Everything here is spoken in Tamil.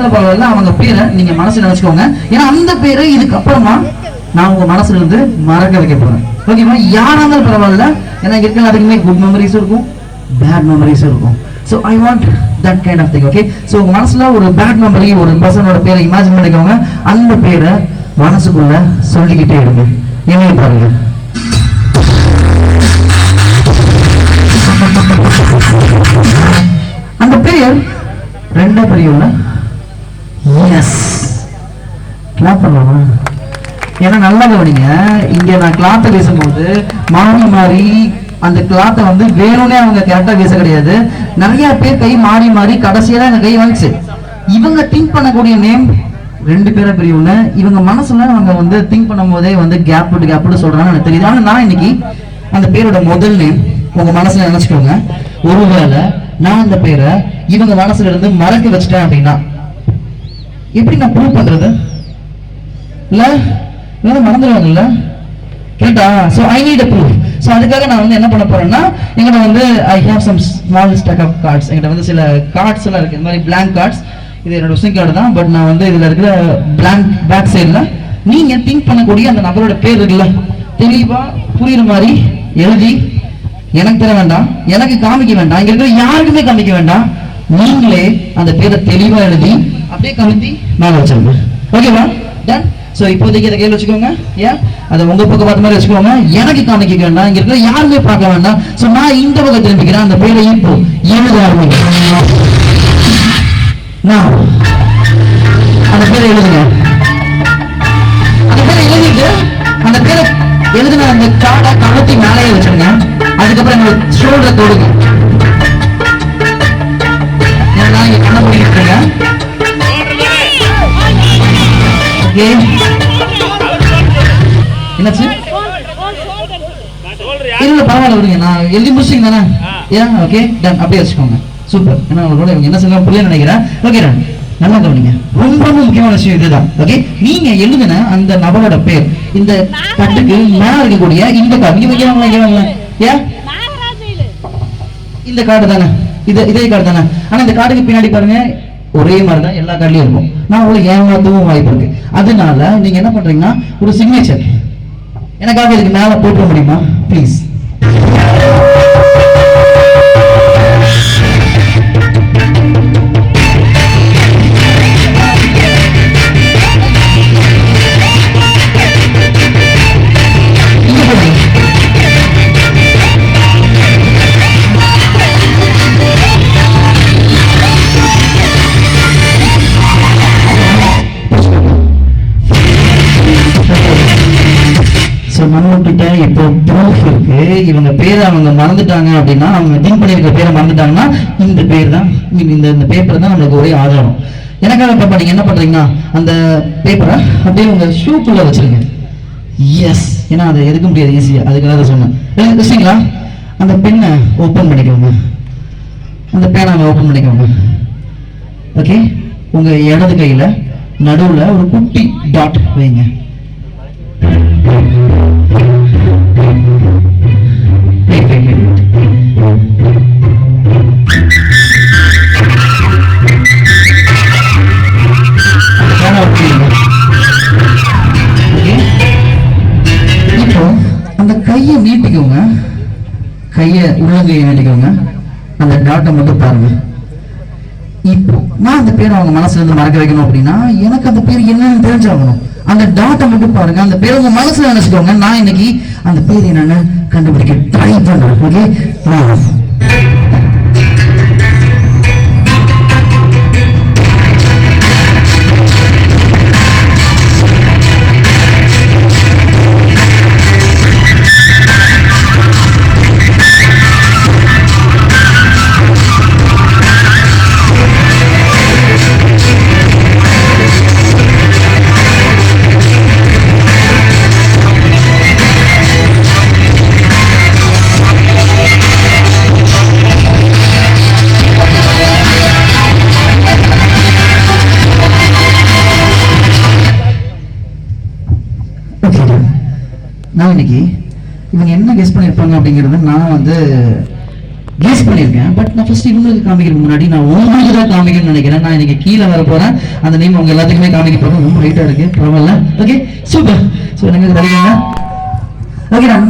இருந்தாலும் பரவாயில்ல, அவங்க பேரை நீங்க மனசுல நினைச்சுக்கோங்க. ஏன்னா அந்த பேரு இதுக்கு அப்புறமா நான் உங்க மனசுல இருந்து மறக்க வைக்க போறேன். ஓகேவா? யாரா இருந்தாலும் பரவாயில்ல, ஏன்னா இருக்க அதுக்குமே குட் மெமரிஸ் இருக்கும், பேட் மெமரிஸ் இருக்கும். So I want that kind of thing. Okay, so உங்க மனசுல ஒரு பேட் மெமரி, ஒரு பர்சனோட பேரை இமேஜின் பண்ணிக்கோங்க. அந்த பேரை மனசுக்குள்ள சொல்லிக்கிட்டே இருங்க. என்ன பாருங்க, அந்த பெயர் ரெண்டா பெரியவங்க. எஸ், கிளாப் பண்ணலாமா? ஏன்னா நல்லா கவனிங்க, இங்க நான் கிளாத்தை பேசும்போது மாறி மாறி அந்த கிளாத்தை வந்து வேணும்னே அவங்க கரெக்டா பேச கிடையாது. நிறைய பேர் கை மாறி மாறி கடைசியா அந்த கை வந்துச்சு. இவங்க திங்க் பண்ணக்கூடிய நேம் ரெண்டு பேரை பெரியவங்க. இவங்க மனசுல அவங்க வந்து திங்க் பண்ணும் போதே வந்து கேப் விட்டு சொல்றாங்க எனக்கு தெரியுது. ஆனா நான் இன்னைக்கு அந்த பேரோட முதல் நேம் உங்க மனசுல நினைச்சுக்கோங்க. ஒருவேளை நான் அந்த பேரை இவங்க மனசுல இருந்து மறக்க வச்சுட்டேன் அப்படின்னா எப்படி நான் ப்ரூவ் பண்றது? இல்ல மறந்துடுவாங்கல்ல, கேட்டா? So I need a proof. So அதுக்காக நான் வந்து என்ன பண்ண போறேன்னா, எங்கிட்ட வந்து I have some small stack of cards. எங்கிட்ட வந்து சில கார்ட்ஸ் எல்லாம் இருக்கு, இந்த மாதிரி பிளாங்க் கார்ட்ஸ். இது என்னோட விசிங் கார்டு தான். பட் நான் வந்து இதுல இருக்கிற பிளாங்க் பேக் சைட்ல நீங்க திங்க் பண்ணக்கூடிய அந்த நபரோட பேர் இருக்குல்ல, தெளிவா புரியுற மாதிரி எழுதி எனக்கு தர வேண்டாம், எனக்கு காமிக்க வேண்டாம், இங்க இருக்கிற யாருக்குமே காமிக்க வேண்டாம். நீங்களே அந்த பேரை தெளிவா எழுதி அப்படியே கமித்தி மேல வச்சிருங்க. ஓகேவா? டன். சோ இப்போதைக்கு இதை கையில் வச்சுக்கோங்க. ஏன் அதை உங்க பக்கம் பார்த்த மாதிரி வச்சுக்கோங்க. எனக்கு காமிக்க வேண்டாம், இங்க இருக்கிற யாருமே பார்க்க வேண்டாம். சோ நான் இந்த பக்கம் திரும்பிக்கிறேன். அந்த பேரை இப்போ எழுத ஆரம்பிங்க. அந்த பேரை எழுதுங்க. அந்த பேரை எழுதிட்டு அந்த பேரை எழுதின அந்த கார்டை கமுத்தி மேலேயே வச்சிருங்க. அதுக்கப்புறம் என்னோட ஷோல்டரை தொடுங்க. ஏன்னா இங்க கண்ண முடிக்கிறீங்க. ஓகே, என்னாச்சு? இல்ல பரவாயில்ல விடுங்க, நான் எழுதி முடிச்சிங்க தானே? ஏன்? Okay, done. அப்படியே வச்சுக்கோங்க. சூப்பர். ஏன்னா உங்களோட என்ன சொல்ல புரிய நினைக்கிறேன். ஓகே டன், நல்லா கவனிங்க. ரொம்ப முக்கியமான விஷயம் இதுதான். ஓகே, நீங்க எழுதின அந்த நபரோட பேர் இந்த கட்டுக்கு மேல இருக்கக்கூடிய இந்த கார்டு இங்க வைக்கிறாங்களா? ஏன்? இந்த கார்டு தானே, இதே கார்டு தானே. ஆனா இந்த கார்டுக்கு பின்னாடி பாருங்க ஒரே மாதிரி தான் எல்லா கார்டுலயும் இருக்கும். நான் உங்களுக்கு ஏமாத்தவும் வாய்ப்பு இருக்கு. அதனால நீங்க என்ன பண்றீங்கன்னா ஒரு சிக்னேச்சர் எனக்காக இதுக்கு மேல போட்டுற முடியுமா ப்ளீஸ்? நம்மகிட்ட இப்போ ப்ரூஃப் இருக்கு. இவங்க பேரை அவங்க மறந்துட்டாங்க அப்படின்னா, அவங்க திங்க் பண்ணிருக்க பேரை மறந்துட்டாங்கன்னா இந்த பேர் தான், இந்த பேப்பர் தான் நம்மளுக்கு ஒரே ஆதாரம். எனக்காக பாப்பா நீங்க என்ன பண்றீங்கன்னா அந்த பேப்பரை அப்படியே உங்க ஷூக்குள்ள வச்சிருங்க. எஸ், ஏன்னா அதை எடுக்க முடியாது ஈஸியா, அதுக்காக தான் சொன்னேன். வச்சிங்களா? அந்த பெண்ணை ஓப்பன் பண்ணிக்கோங்க. அந்த பேனாவை ஓப்பன் பண்ணிக்கோங்க. ஓகே, உங்க இடது கையில நடுவுல ஒரு குட்டி டாட் வைங்க. இப்போ அந்த கையை நீட்டிக்கோங்க. கையை உள்ளங்கையை நீட்டிக்கோங்க. அந்த டாட்டை மட்டும் பாருங்க. இப்போ நான் அந்த பேரை அவங்க மனசுல இருந்து மறக்க வைக்கணும் அப்படின்னா எனக்கு அந்த பேர் என்னன்னு தெரிஞ்சாகணும். அந்த டாட்டை மட்டும் பாருங்க. அந்த பேரை உங்க மனசுல நினைச்சுக்கோங்க. நான் இன்னைக்கு அந்த பேர் என்னன்னு கண்டுபிடிக்க ட்ரை பண்றேன். ஓகே, நான் இன்னைக்கு இவங்க என்ன கெஸ் பண்ணியிருப்பாங்க அப்படிங்கிறத நான் வந்து கெஸ் பண்ணியிருக்கேன். பட் நான் ஃபர்ஸ்ட் இவங்களுக்கு காமிக்கிறதுக்கு முன்னாடி நான் உங்களுக்கு தான் காமிக்கணும்னு நினைக்கிறேன். நான் இன்னைக்கு கீழே வர போறேன். அந்த நேம் உங்க எல்லாத்துக்குமே காமிக்க போறேன். ரொம்ப ரைட்டா இருக்கு, பரவாயில்ல. Okay, super. ஸோ எனக்கு கிடைக்குங்க. ஓகே, நான்